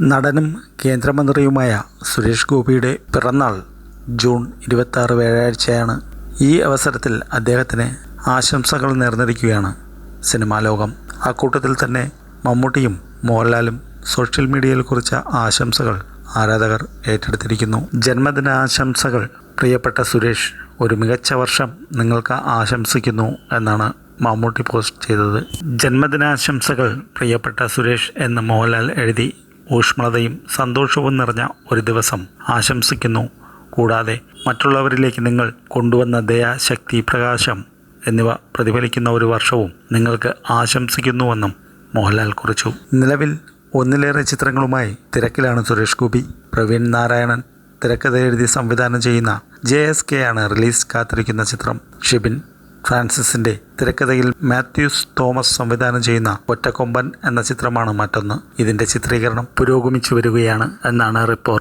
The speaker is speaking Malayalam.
നടനും കേന്ദ്രമന്ത്രിയുമായ സുരേഷ് ഗോപിയുടെ പിറന്നാൾ ജൂൺ 26 വ്യാഴാഴ്ചയാണ്. ഈ അവസരത്തിൽ അദ്ദേഹത്തിന് ആശംസകൾ നേർന്നിരിക്കുകയാണ് സിനിമാ ലോകം. അക്കൂട്ടത്തിൽ തന്നെ മമ്മൂട്ടിയും മോഹൻലാലും സോഷ്യൽ മീഡിയയിൽ കുറിച്ച ആശംസകൾ ആരാധകർ ഏറ്റെടുത്തിരിക്കുന്നു. ജന്മദിനാശംസകൾ പ്രിയപ്പെട്ട സുരേഷ്, ഒരു മികച്ച വർഷം നിങ്ങൾക്ക് ആശംസിക്കുന്നു എന്നാണ് മമ്മൂട്ടി പോസ്റ്റ് ചെയ്തത്. ജന്മദിനാശംസകൾ പ്രിയപ്പെട്ട സുരേഷ് എന്ന് മോഹൻലാൽ എഴുതി ഊഷ്മളതയും സന്തോഷവും നിറഞ്ഞ ഒരു ദിവസം ആശംസിക്കുന്നു. കൂടാതെ മറ്റുള്ളവരിലേക്ക് നിങ്ങൾ കൊണ്ടുവന്ന ദയ, ശക്തി, പ്രകാശം എന്നിവ പ്രതിഫലിക്കുന്ന ഒരു വർഷവും നിങ്ങൾക്ക് ആശംസിക്കുന്നുവെന്നും മോഹൻലാൽ കുറിച്ചു. നിലവിൽ ഒന്നിലേറെ ചിത്രങ്ങളുമായി തിരക്കിലാണ് സുരേഷ് ഗോപി. പ്രവീൺ നാരായണൻ തിരക്കഥ എഴുതി സംവിധാനം ചെയ്യുന്ന JSK ആണ് റിലീസ് കാത്തിരിക്കുന്ന ചിത്രം. ഷിബിൻ ഫ്രാൻസിസിൻ്റെ തിരക്കഥയിൽ മാത്യൂസ് തോമസ് സംവിധാനം ചെയ്യുന്ന ഒറ്റക്കൊമ്പൻ എന്ന ചിത്രമാണ് മറ്റൊന്ന്. ഇതിൻ്റെ ചിത്രീകരണം പുരോഗമിച്ചു വരികയാണ് എന്നാണ് റിപ്പോർട്ട്.